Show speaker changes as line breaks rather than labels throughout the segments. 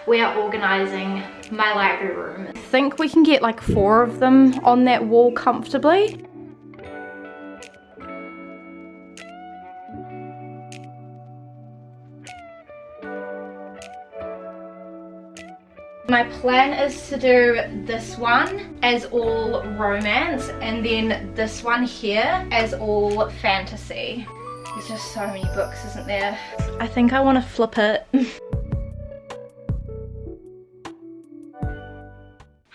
we are organizing my library room. I think we can get like 4 of them on that wall comfortably. My plan is to do this one as all romance and then this one here as all fantasy. There's just so many books, isn't there? I think I want to flip it.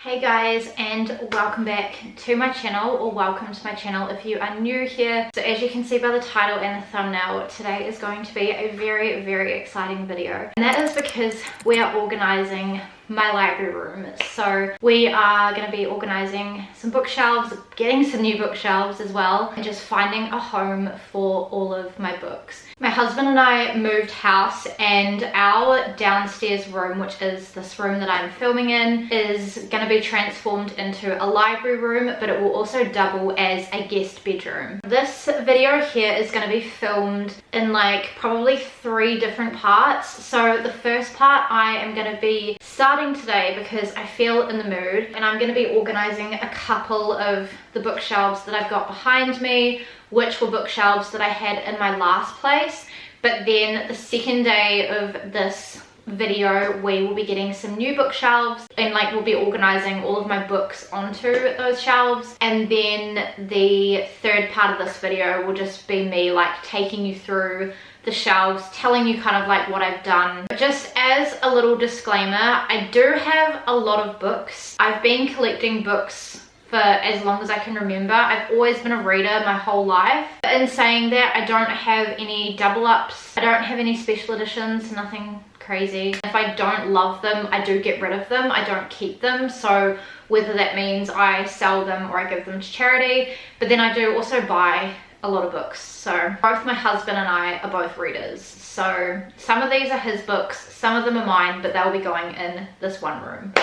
Hey guys, and welcome back to my channel, or welcome to my channel if you are new here. So as you can see by the title and the thumbnail, today is going to be a very, very exciting video. And that is because we are organising my library room. So we are going to be organising some bookshelves, getting some new bookshelves as well, and just finding a home for all of my books. My husband and I moved house, and our downstairs room, which is this room that I'm filming in, is going to be transformed into a library room, but it will also double as a guest bedroom. This video here is going to be filmed in like probably 3 different parts. So the first part I am going to be starting today because I feel in the mood, and I'm going to be organising a couple of the bookshelves that I've got behind me, which were bookshelves that I had in my last place. But then the second day of this video we will be getting some new bookshelves, and like we'll be organizing all of my books onto those shelves. And then the third part of this video will just be me like taking you through the shelves, telling you kind of like what I've done. Just as a little disclaimer, I do have a lot of books. I've been collecting books for as long as I can remember. I've always been a reader my whole life. In saying that, I don't have any double ups, I don't have any special editions, nothing crazy. If I don't love them, I do get rid of them. I don't keep them, so whether that means I sell them or I give them to charity. But then I do also buy a lot of books. So both my husband and I are both readers, so some of these are his books, some of them are mine, but they'll be going in this one room.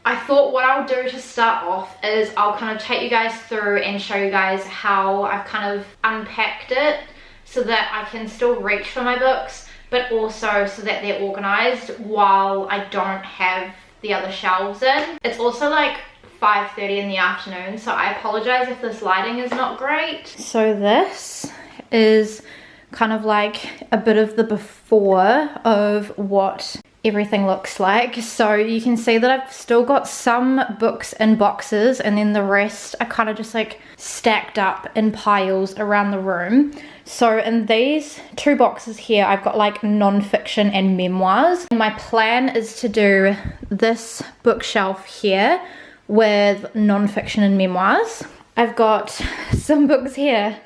I thought what I'll do to start off is I'll kind of take you guys through and show you guys how I've kind of unpacked it so that I can still reach for my books, but also so that they're organized while I don't have the other shelves in. It's also like 5:30 in the afternoon, so I apologize if this lighting is not great. So this is kind of like a bit of the before of what everything looks like. So you can see that I've still got some books in boxes, and then the rest are kind of just like stacked up in piles around the room. So in these 2 boxes here, I've got like non-fiction and memoirs. My plan is to do this bookshelf here with non-fiction and memoirs. I've got some books here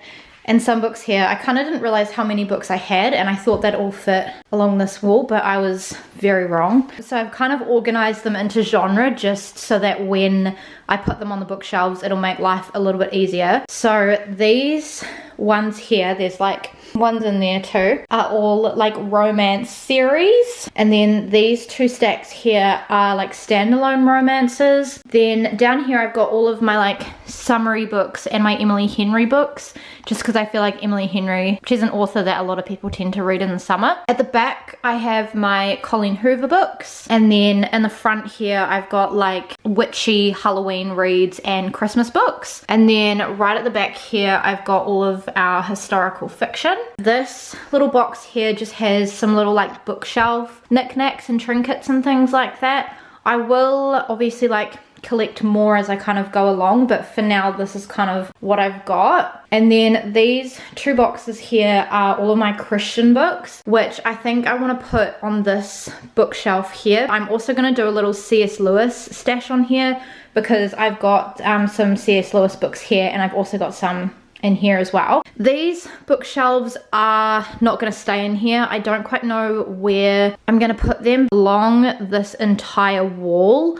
and some books here. I kind of didn't realize how many books I had, and I thought that all fit along this wall, but I was very wrong. So I've kind of organized them into genre just so that when I put them on the bookshelves, it'll make life a little bit easier. So these ones here, there's like ones in there too, are all like romance series. And then these 2 stacks here are like standalone romances. Then down here I've got all of my like summary books and my Emily Henry books, just because I feel like Emily Henry, she's an author that a lot of people tend to read in the summer. At the back I have my Colleen Hoover books, and then in the front here I've got like witchy Halloween reads and Christmas books. And then right at the back here I've got all of our historical fiction. This little box here just has some little like bookshelf knickknacks and trinkets and things like that. I will obviously like collect more as I kind of go along, but for now this is kind of what I've got. And then these 2 boxes here are all of my Christian books, which I think I want to put on this bookshelf here. I'm also going to do a little C.S. Lewis stash on here because I've got some C.S. Lewis books here, and I've also got some in here as well. These bookshelves are not going to stay in here. I don't quite know where I'm going to put them along this entire wall.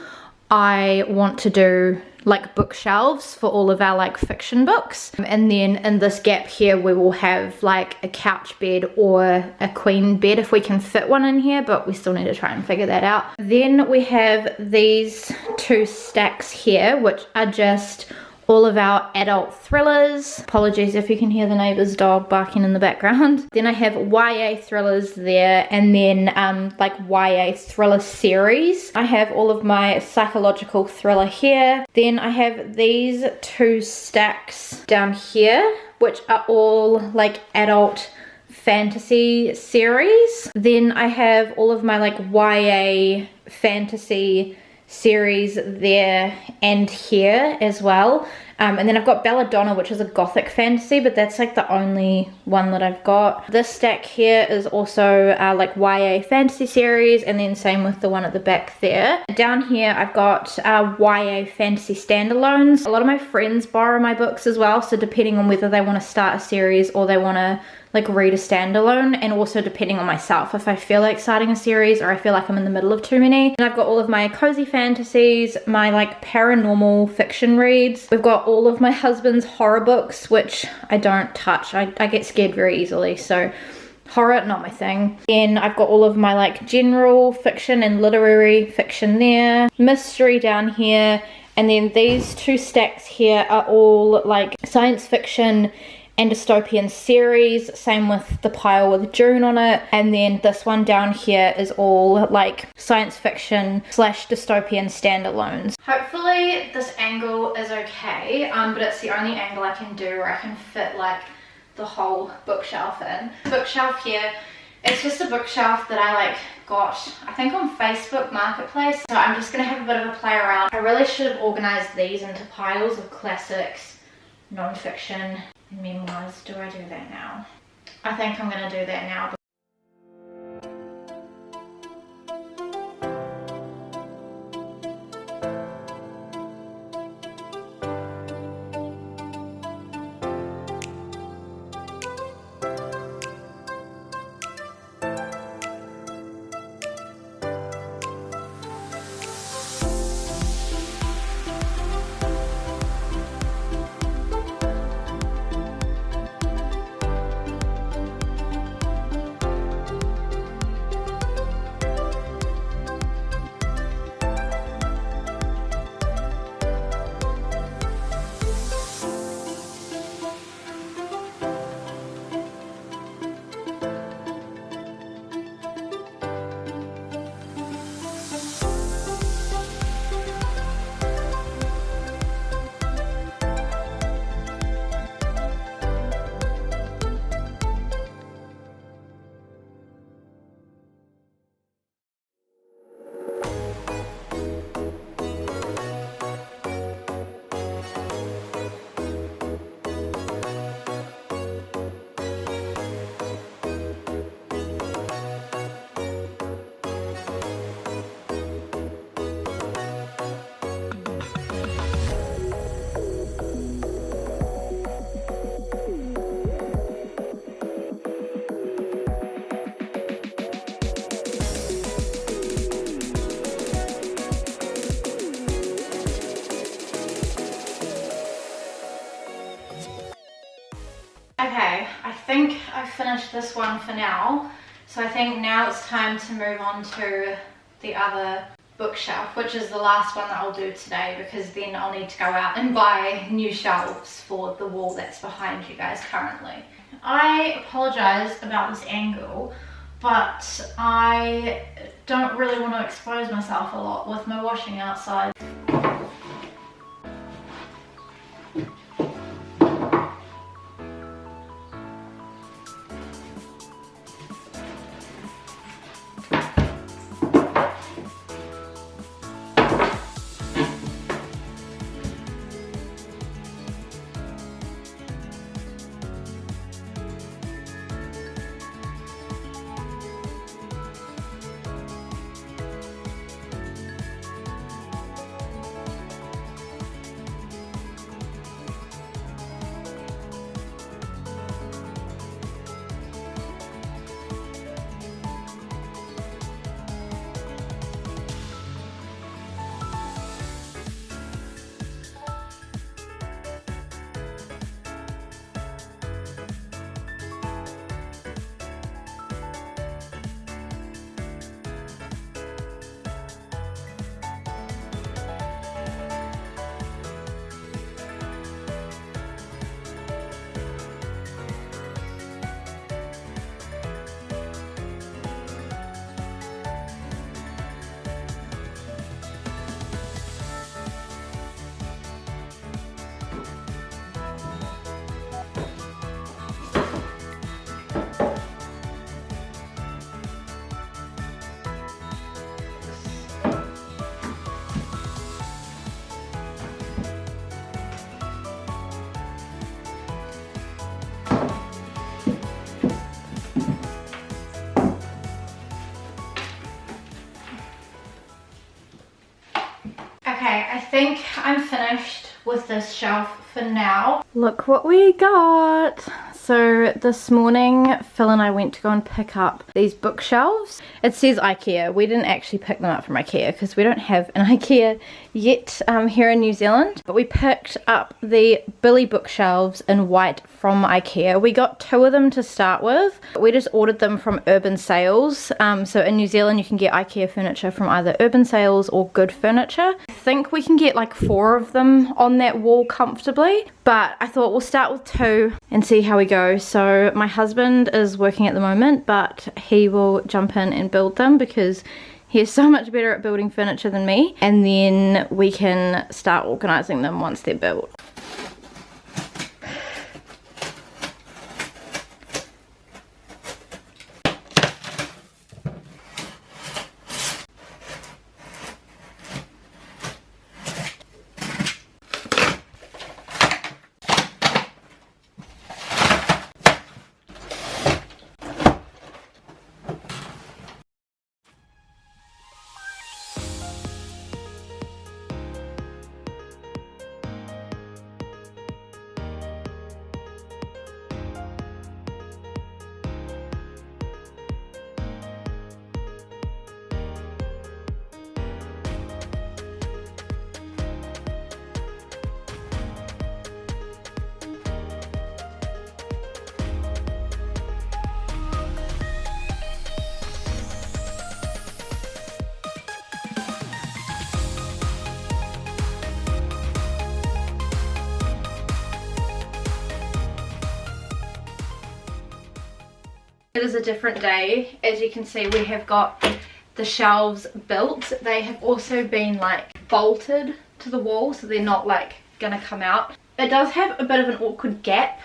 I want to do like bookshelves for all of our like fiction books, and then in this gap here we will have like a couch bed or a queen bed if we can fit one in here, but we still need to try and figure that out. Then we have these 2 stacks here, which are just all of our adult thrillers. Apologies if you can hear the neighbor's dog barking in the background. Then I have YA thrillers there, and then like YA thriller series. I have all of my psychological thriller here. Then I have these 2 stacks down here, which are all like adult fantasy series. Then I have all of my like YA fantasy series there and here as well. And then I've got Belladonna, which is a gothic fantasy, but that's like the only one that I've got. This stack here is also like YA fantasy series, and then same with the one at the back there. Down here I've got YA fantasy standalones. A lot of my friends borrow my books as well, so depending on whether they want to start a series or they want to like read a standalone, and also depending on myself if I feel like starting a series or I feel like I'm in the middle of too many. And I've got all of my cozy fantasies, my like paranormal fiction reads. We've got all of my husband's horror books, which I don't touch. I get scared very easily, so horror, not my thing. Then I've got all of my like general fiction and literary fiction there. Mystery down here. And then these 2 stacks here are all like science fiction and dystopian series. Same with the pile with June on it. And then this one down here is all like science fiction / dystopian standalones. Hopefully this angle is okay, but it's the only angle I can do where I can fit like the whole bookshelf in. The bookshelf here, it's just a bookshelf that I like got, I think, on Facebook Marketplace. So I'm just gonna have a bit of a play around. I really should have organized these into piles of classics, non-fiction, and memoirs. Do I do that now? I think I'm gonna do that now. Okay, I think I've finished this one for now, so I think now it's time to move on to the other bookshelf, which is the last one that I'll do today, because then I'll need to go out and buy new shelves for the wall that's behind you guys currently. I apologize about this angle, but I don't really want to expose myself a lot with my washing outside. I think I'm finished with this shelf for now. Look what we got. So this morning Phil and I went to go and pick up these bookshelves. It says IKEA. We didn't actually pick them up from IKEA because we don't have an IKEA yet here in New Zealand, but we picked up the Billy bookshelves in white from IKEA. We got 2 of them to start with. We just ordered them from Urban Sales. So in New Zealand you can get IKEA furniture from either Urban Sales or Good Furniture. I think we can get like 4 of them on that wall comfortably, but I thought we'll start with 2 and see how we go. So my husband is working at the moment, but he will jump in and build them because he is so much better at building furniture than me, and then we can start organizing them once they're built. It is a different day. As you can see, we have got the shelves built. They have also been like bolted to the wall, so they're not like gonna come out. It does have a bit of an awkward gap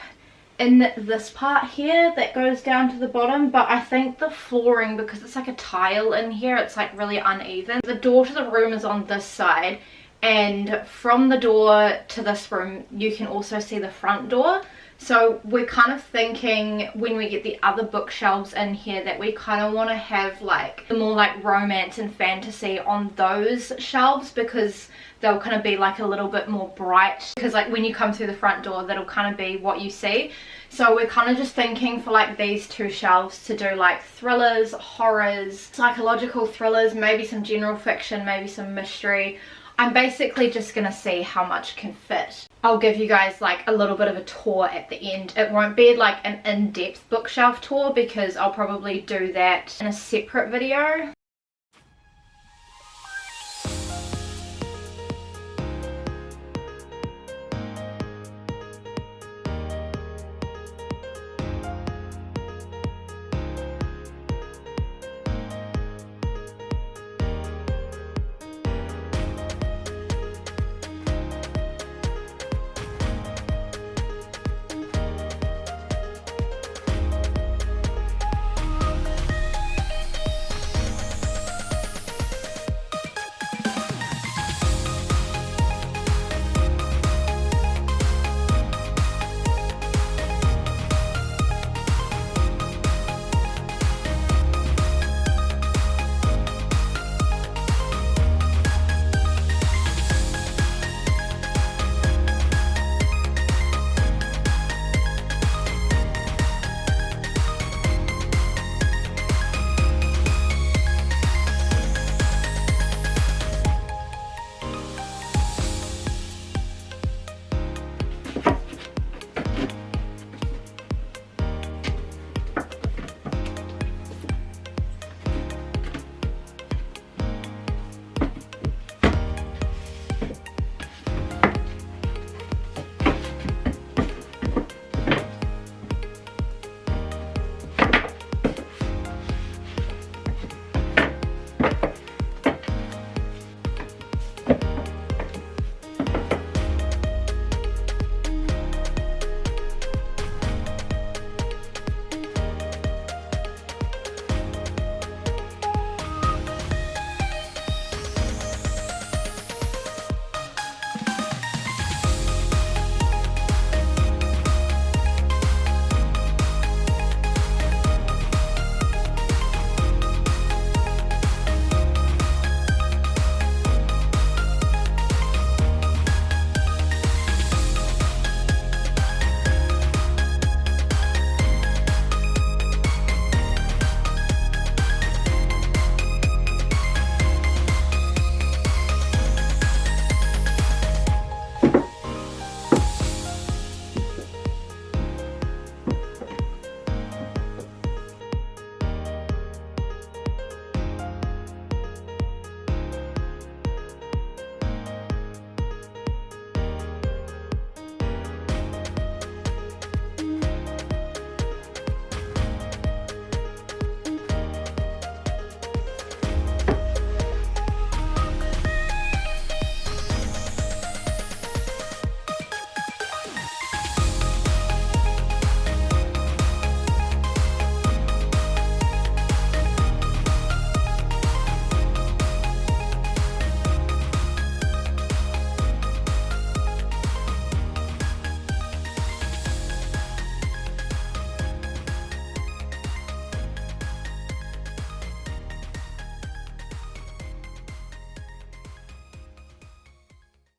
in this part here that goes down to the bottom, but I think the flooring, because it's like a tile in here, it's like really uneven. The door to the room is on this side, and from the door to this room you can also see the front door. So we're kind of thinking when we get the other bookshelves in here that we kind of want to have like the more like romance and fantasy on those shelves, because they'll kind of be like a little bit more bright, because like when you come through the front door that'll kind of be what you see. So we're kind of just thinking for like these 2 shelves to do like thrillers, horrors, psychological thrillers, maybe some general fiction, maybe some mystery. I'm basically just gonna see how much can fit. I'll give you guys like a little bit of a tour at the end. It won't be like an in-depth bookshelf tour because I'll probably do that in a separate video.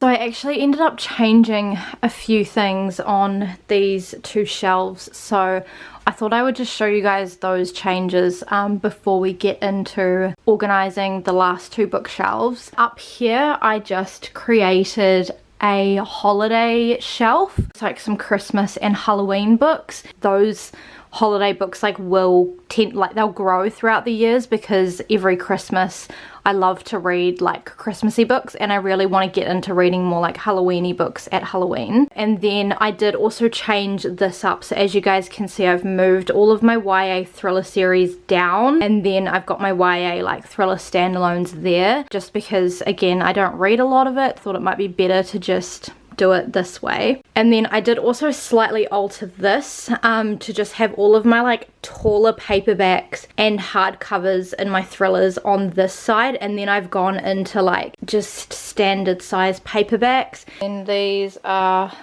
So I actually ended up changing a few things on these two shelves, so I thought I would just show you guys those changes before we get into organizing the last two bookshelves. Up here I just created a holiday shelf. It's like some Christmas and Halloween books. Those holiday books will tend, they'll grow throughout the years, because every Christmas I love to read Christmassy books, and I really want to get into reading more Halloweeny books at Halloween. And then I did also change this up, so as you guys can see, I've moved all of my YA thriller series down, and then I've got my YA thriller standalones there, just because again I don't read a lot of it. Thought it might be better to just do it this way. And then I did also slightly alter this to just have all of my taller paperbacks and hardcovers in my thrillers on this side, and then I've gone into just standard size paperbacks. And these are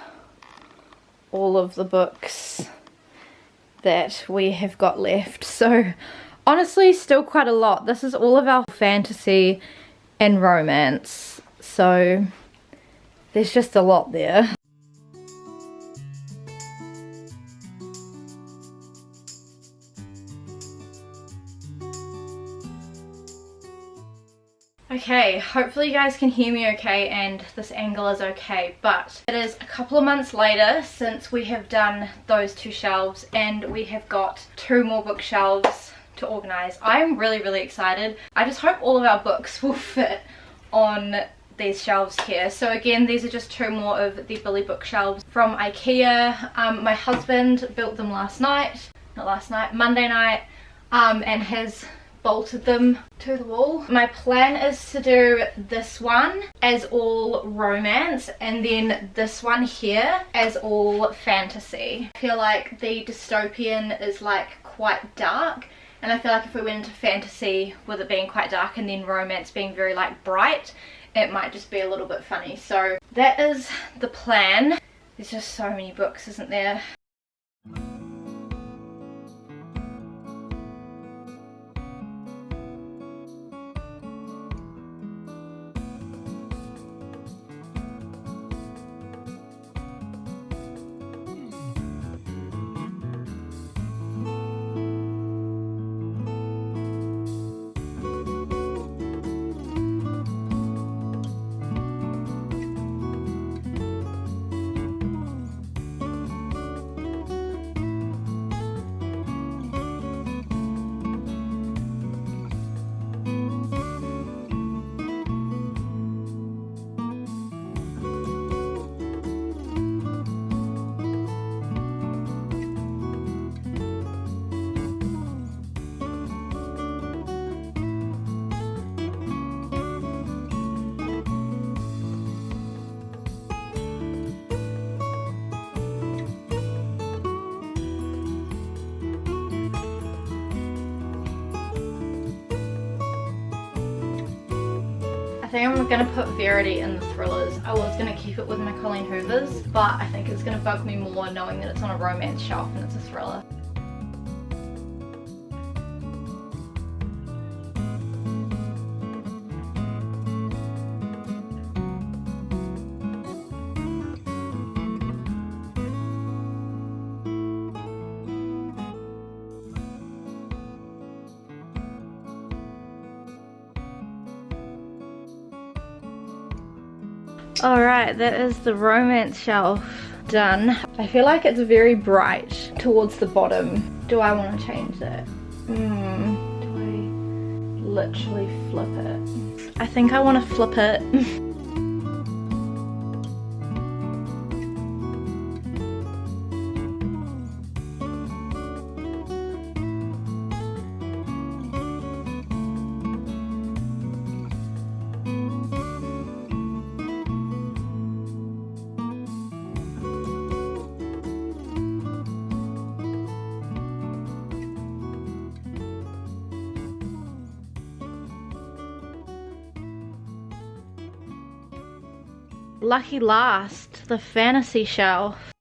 all of the books that we have got left. So honestly, still quite a lot. This is all of our fantasy and romance, so there's just a lot there. Okay, hopefully you guys can hear me okay and this angle is okay, but it is a couple of months later since we have done those two shelves, and we have got two more bookshelves to organize. I'm really excited. I just hope all of our books will fit on these shelves here. So again, these are just two more of the Billy bookshelves from IKEA. My husband built them Monday night, and has bolted them to the wall. My plan is to do this one as all romance, and then this one here as all fantasy. I feel like the dystopian is quite dark, and I feel like if we went into fantasy with it being quite dark and then romance being very bright, it might just be a little bit funny. So that is the plan. There's just so many books, isn't there? I think I'm going to put Verity in the thrillers. I was going to keep it with my Colleen Hoovers, but I think it's going to bug me more knowing that it's on a romance shelf and it's a thriller. Alright, that is the romance shelf done. I feel like it's very bright towards the bottom. Do I want to change that? Do I literally flip it? I think I want to flip it. Lucky last, the fantasy shelf.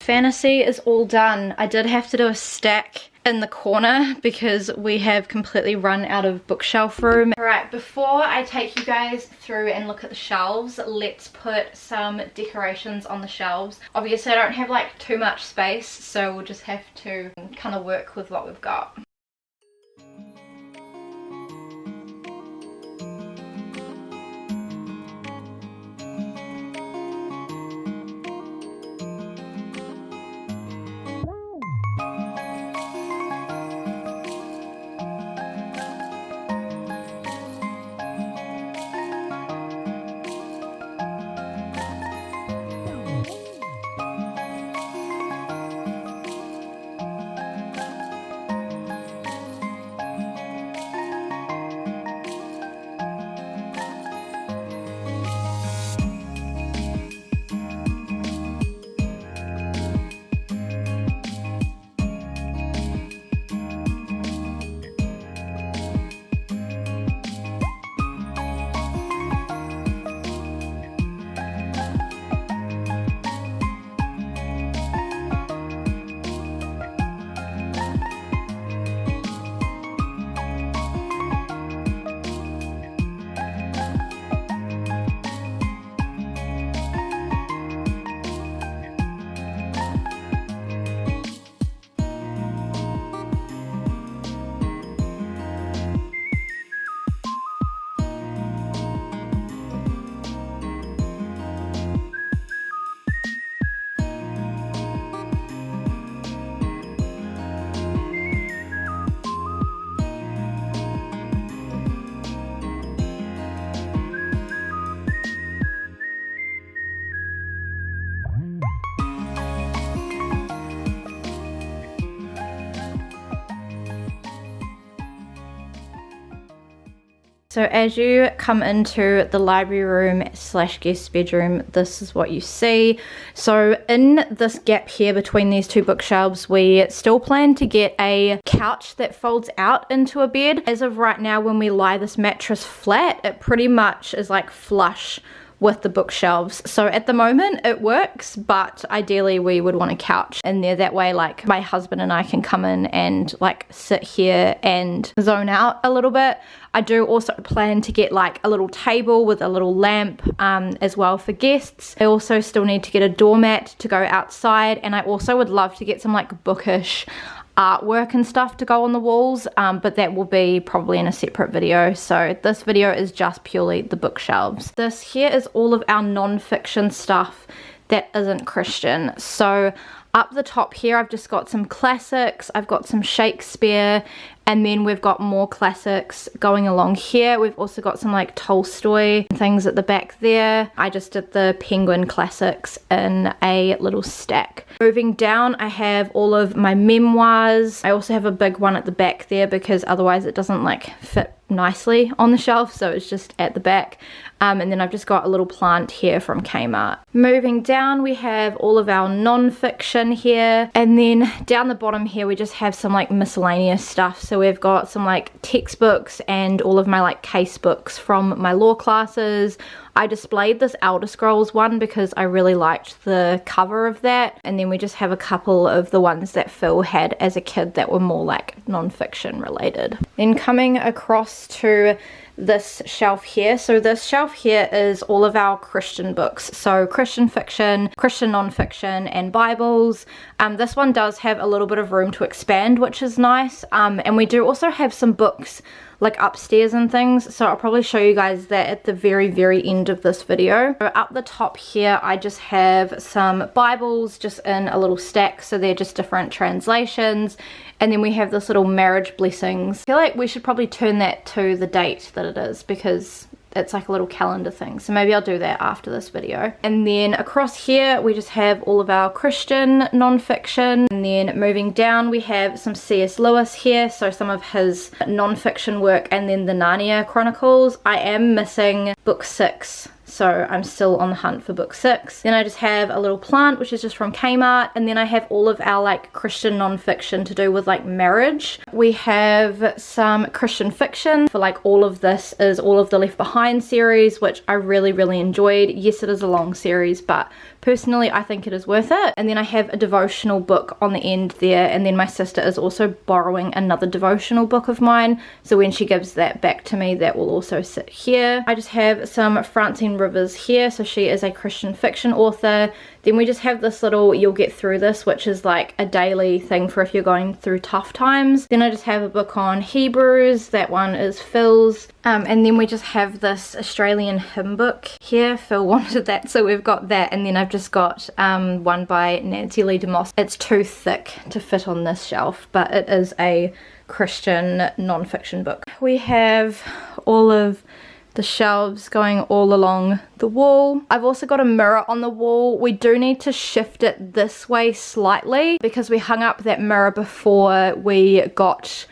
Fantasy is all done. I did have to do a stack in the corner because we have completely run out of bookshelf room. Alright, before I take you guys through and look at the shelves, let's put some decorations on the shelves. Obviously I don't have like too much space, so we'll just have to kind of work with what we've got. So as you come into the library room slash guest bedroom, this is what you see. So in this gap here between these two bookshelves, we still plan to get a couch that folds out into a bed. As of right now, when we lie this mattress flat, it pretty much is like flush with the bookshelves. So at the moment it works, but ideally we would want a couch in there. That way like my husband and I can come in and like sit here and zone out a little bit. I do also plan to get like a little table with a little lamp as well for guests. I also still need to get a doormat to go outside, and I also would love to get some like bookish artwork and stuff to go on the walls, but that will be probably in a separate video. So this video is just purely the bookshelves. This here is all of our non-fiction stuff that isn't Christian. So up the top here I've just got some classics, I've got some Shakespeare, and then we've got more classics going along here. We've also got some like Tolstoy things at the back there. I just did the Penguin classics in a little stack. Moving down, I have all of my memoirs. I also have a big one at the back there because otherwise it doesn't like fit nicely on the shelf, so it's just at the back. And then I've just got a little plant here from Kmart. Moving down, we have all of our non-fiction here, and then down the bottom here we just have some like miscellaneous stuff. So we've got some like textbooks and all of my like case books from my law classes. I displayed this Elder Scrolls one because I really liked the cover of that, and then we just have a couple of the ones that Phil had as a kid that were more like non-fiction related. Then coming across to this shelf here. So this shelf here is all of our Christian books. So Christian fiction, Christian non-fiction, and Bibles. This one does have a little bit of room to expand, which is nice. And we do also have some books like upstairs and things, so I'll probably show you guys that at the very end of this video. So up the top here I just have some Bibles just in a little stack, so they're just different translations. And then we have this little marriage blessings. I feel like we should probably turn that to the date that it is because it's like a little calendar thing, so maybe I'll do that after this video. And then across here we just have all of our Christian non-fiction, and then moving down we have some C.S. Lewis here, so some of his non-fiction work, and then the Narnia Chronicles. I am missing book 6 so I'm still on the hunt for book 6. Then I just have a little plant, which is just from Kmart, and then I have all of our like Christian non-fiction to do with like marriage. We have some Christian fiction for like all of this is all of the Left Behind series, which I really enjoyed. Yes, it is a long series, but personally I think it is worth it. And then I have a devotional book on the end there, and then my sister is also borrowing another devotional book of mine, so when she gives that back to me, that will also sit here. I just have some Francine Rivers here, so she is a Christian fiction author. Then we just have this little You'll Get Through This, which is like a daily thing for if you're going through tough times. Then I just have a book on Hebrews, that one is Phil's. And then we just have this Australian hymn book here. Phil wanted that, so we've got that. And then I've just got one by Nancy Lee DeMoss. It's too thick to fit on this shelf, but it is a Christian non-fiction book. We have all of the shelves going all along the wall. I've also got a mirror on the wall. We do need to shift it this way slightly because we hung up that mirror before we got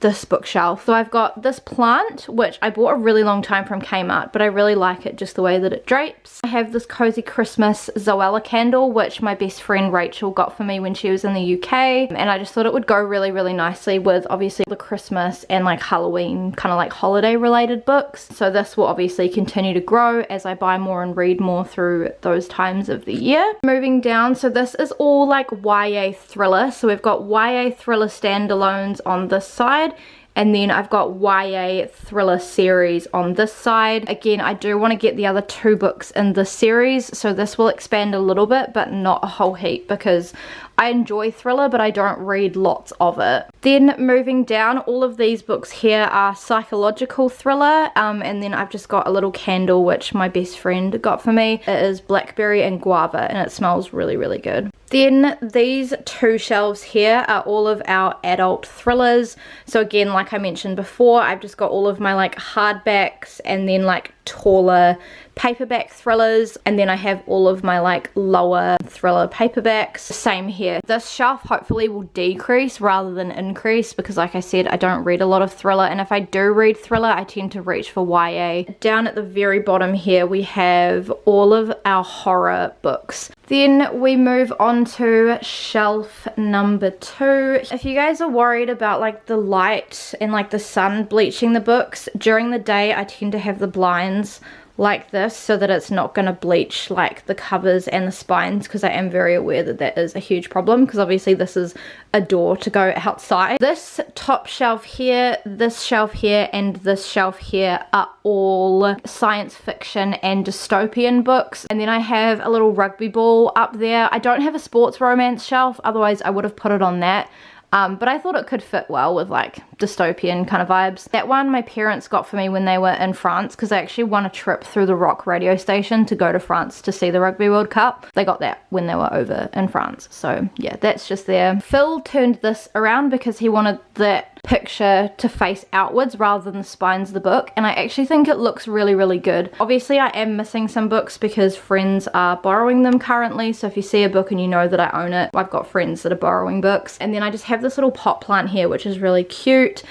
this bookshelf. So I've got this plant, which I bought a really long time from Kmart, but I really like it just the way that it drapes. I have this Cozy Christmas Zoella candle, which my best friend Rachel got for me when she was in the UK, and I just thought it would go really nicely with obviously the Christmas and like Halloween kind of like holiday related books. So this will obviously continue to grow as I buy more and read more through those times of the year. Moving down, so this is all like YA thriller. So we've got YA thriller standalones on this side, and then I've got YA thriller series on this side. Again, I do want to get the other 2 books in this series, so this will expand a little bit but not a whole heap because I enjoy thriller but I don't read lots of it. Then moving down, all of these books here are psychological thriller, and then I've just got a little candle which my best friend got for me. It is blackberry and guava and it smells really good. Then these 2 shelves here are all of our adult thrillers. So again, like I mentioned before, I've just got all of my like hardbacks and then like taller paperback thrillers, and then I have all of my like lower thriller paperbacks. Same here. This shelf hopefully will decrease rather than increase because like I said, I don't read a lot of thriller, and if I do read thriller I tend to reach for YA. Down at the very bottom here we have all of our horror books. Then we move on to shelf number 2. If you guys are worried about like the light and like the sun bleaching the books, during the day I tend to have the blinds like this so that it's not going to bleach like the covers and the spines, because I am very aware that that is a huge problem because obviously this is a door to go outside. This top shelf here, this shelf here, and this shelf here are all science fiction and dystopian books. And then I have a little rugby ball up there. I don't have a sports romance shelf, otherwise I would have put it on that. But I thought it could fit well with like dystopian kind of vibes. That one my parents got for me when they were in France because they actually won a trip through the Rock radio station to go to France to see the Rugby World Cup. They got that when they were over in France. So yeah, that's just there. Phil turned this around because he wanted that picture to face outwards rather than the spines of the book, and I actually think it looks really good. Obviously I am missing some books because friends are borrowing them currently, so if you see a book and you know that I own it, I've got friends that are borrowing books. And then I just have this little pot plant here which is really cute.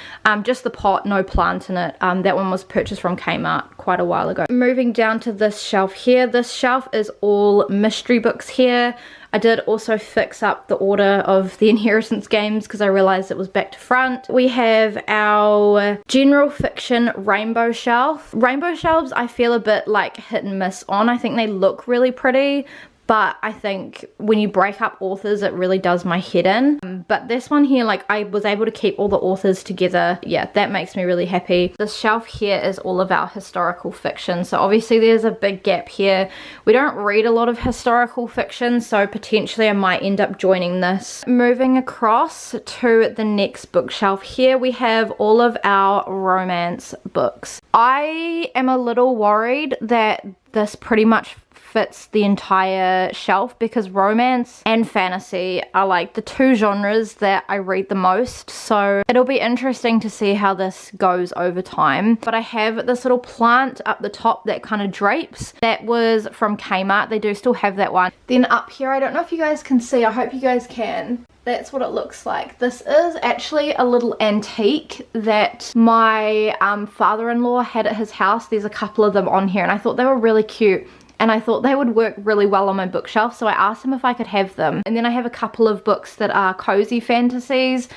Just the pot, no plant in it. That one was purchased from Kmart quite a while ago. Moving down to this shelf here, this shelf is all mystery books here. I did also fix up the order of the inheritance games because I realized it was back to front. We have our general fiction rainbow shelf. Rainbow shelves I feel a bit like hit and miss on. I think they look really pretty, but I think when you break up authors it really does my head in. But this one here, like I was able to keep all the authors together. Yeah, that makes me really happy. This shelf here is all of our historical fiction, so obviously there's a big gap here. We don't read a lot of historical fiction, so potentially I might end up joining this. Moving across to the next bookshelf here, we have all of our romance books. I am a little worried that this pretty much fits the entire shelf because romance and fantasy are like the two genres that I read the most. So it'll be interesting to see how this goes over time. But I have this little plant up the top that kind of drapes. That was from Kmart. They do still have that one. Then up here, I don't know if you guys can see. I hope you guys can. That's what it looks like. This is actually a little antique that my father-in-law had at his house. There's a couple of them on here and I thought they were really cute. And I thought they would work really well on my bookshelf, so I asked him if I could have them. And then I have a couple of books that are cozy fantasies,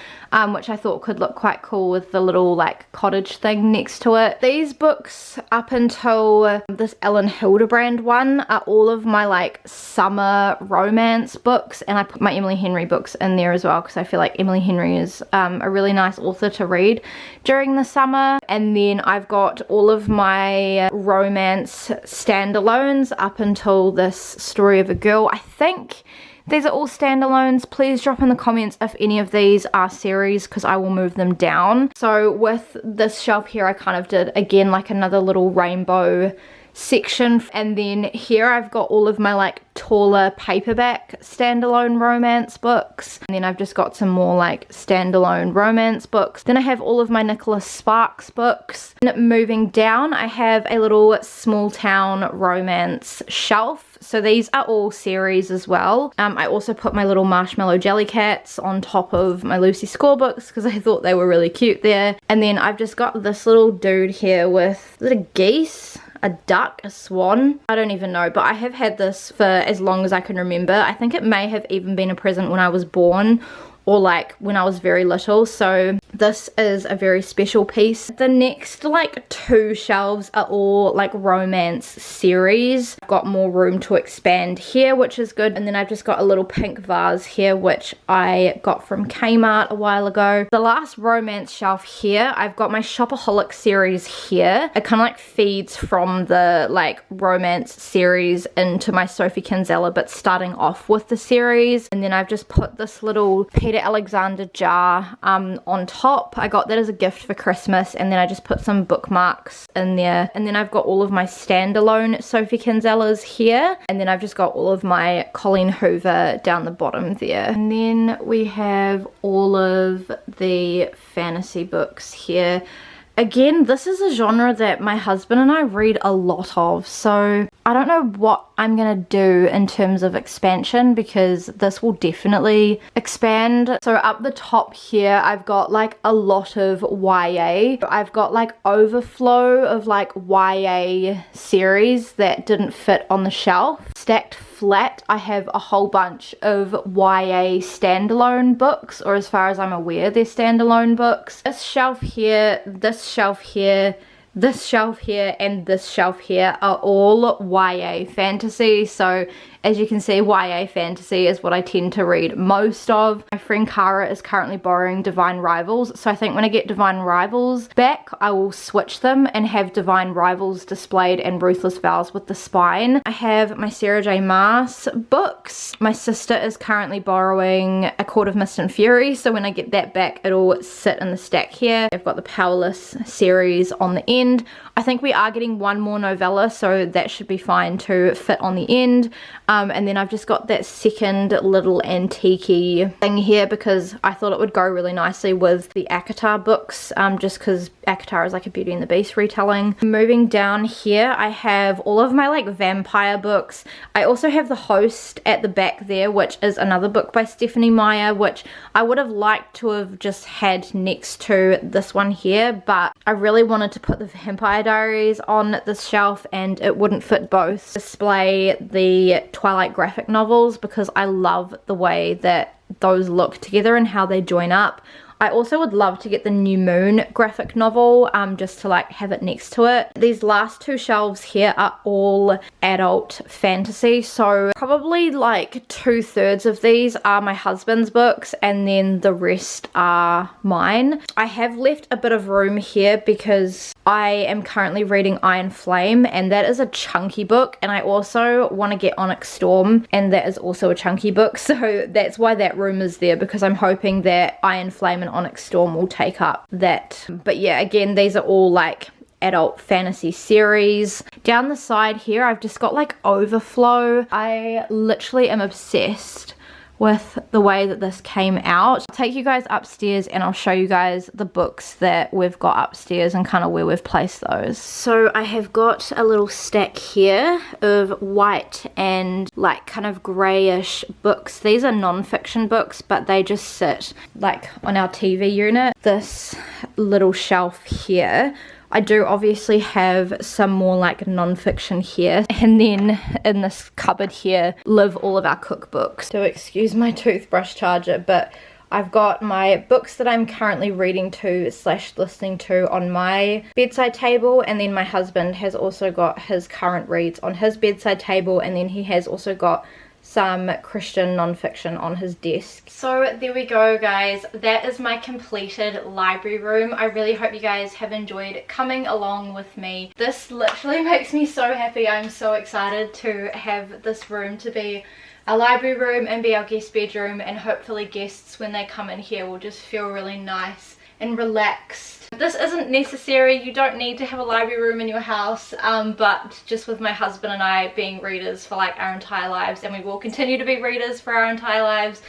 which I thought could look quite cool with the little like cottage thing next to it. These books up until this Ellen Hildebrand one are all of my like summer romance books, and I put my Emily Henry books in there as well because I feel like Emily Henry is a really nice author to read during the summer. And then I've got all of my romance standalones up until this Story of a Girl. I think these are all standalones. Please drop in the comments if any of these are series because I will move them down. So with this shelf here, I kind of did again like another little rainbow section, and then here I've got all of my like taller paperback standalone romance books, and then I've just got some more like standalone romance books. Then I have all of my Nicholas Sparks books. And moving down, I have a little small town romance shelf. So these are all series as well. I also put my little Marshmallow Jellycats on top of my Lucy Score books because I thought they were really cute there. And then I've just got this little dude here with, is it a geese? A duck, a swan, I don't even know, but I have had this for as long as I can remember. I think it may have even been a present when I was born or like when I was very little, so this is a very special piece. The next like two shelves are all like romance series. I've got more room to expand here, which is good. And then I've just got a little pink vase here, which I got from Kmart a while ago. The last romance shelf here, I've got my Shopaholic series here. It kind of like feeds from the like romance series into my Sophie Kinsella, but starting off with the series. And then I've just put this little Peter Alexander jar on top. I got that as a gift for Christmas, and then I just put some bookmarks in there. And then I've got all of my standalone Sophie Kinsellas here, and then I've just got all of my Colleen Hoover down the bottom there. And then we have all of the fantasy books here. Again, this is a genre that my husband and I read a lot of, so I don't know what I'm gonna do in terms of expansion because this will definitely expand. So up the top here, I've got like a lot of YA. I've got like overflow of like YA series that didn't fit on the shelf. Stacked flat, I have a whole bunch of YA standalone books, or as far as I'm aware, they're standalone books. This shelf here, this shelf here, this shelf here, and this shelf here are all YA fantasy. So as you can see, YA fantasy is what I tend to read most of. My friend Cara is currently borrowing Divine Rivals, so I think when I get Divine Rivals back, I will switch them and have Divine Rivals displayed and Ruthless Vows with the spine. I have my Sarah J Maas books. My sister is currently borrowing A Court of Mist and Fury, so when I get that back, it'll sit in the stack here. I've got the Powerless series on the end. I think we are getting one more novella, so that should be fine to fit on the end. And then I've just got that second little antique-y thing here because I thought it would go really nicely with the ACOTAR books, just because ACOTAR is like a Beauty and the Beast retelling. Moving down here, I have all of my like vampire books. I also have The Host at the back there, which is another book by Stephanie Meyer, which I would have liked to have just had next to this one here, but I really wanted to put the Vampire Diaries on this shelf and it wouldn't fit both. Display the Twilight graphic novels because I love the way that those look together and how they join up. I also would love to get the New Moon graphic novel just to like have it next to it. These last two shelves here are all adult fantasy, so probably like 2/3 of these are my husband's books and then the rest are mine. I have left a bit of room here because I am currently reading Iron Flame and that is a chunky book, and I also want to get Onyx Storm and that is also a chunky book, so that's why that room is there, because I'm hoping that Iron Flame and Onyx Storm will take up that. But yeah, again, these are all like adult fantasy series. Down the side here, I've just got like overflow. I literally am obsessed with the way that this came out. I'll take you guys upstairs and I'll show you guys the books that we've got upstairs and kind of where we've placed those. So I have got a little stack here of white and like kind of grayish books. These are non-fiction books, but they just sit like on our TV unit. This little shelf here, I do obviously have some more like non-fiction here, and then in this cupboard here live all of our cookbooks. So excuse my toothbrush charger, but I've got my books that I'm currently reading to / listening to on my bedside table, and then my husband has also got his current reads on his bedside table, and then he has also got some Christian non-fiction on his desk. So there we go, guys. That is my completed library room. I really hope you guys have enjoyed coming along with me. This literally makes me so happy. I'm so excited to have this room to be a library room and be our guest bedroom, and hopefully guests when they come in here will just feel really nice and relaxed. This isn't necessary, you don't need to have a library room in your house, but just with my husband and I being readers for like our entire lives, and we will continue to be readers for our entire lives,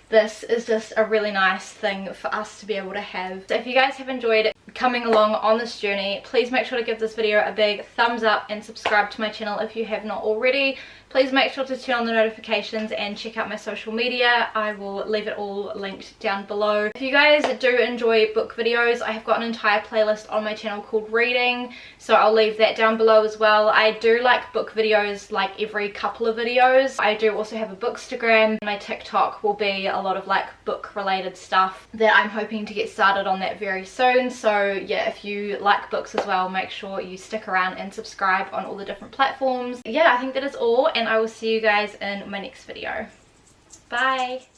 this is just a really nice thing for us to be able to have. So if you guys have enjoyed coming along on this journey, please make sure to give this video a big thumbs up and subscribe to my channel if you have not already. Please make sure to turn on the notifications and check out my social media. I will leave it all linked down below. If you guys do enjoy book videos, I have got an entire playlist on my channel called Reading, so I'll leave that down below as well. I do like book videos like every couple of videos. I do also have a bookstagram. My TikTok will be a lot of like book related stuff that I'm hoping to get started on that very soon. So yeah, if you like books as well, make sure you stick around and subscribe on all the different platforms. Yeah, I think that is all, and I will see you guys in my next video. Bye!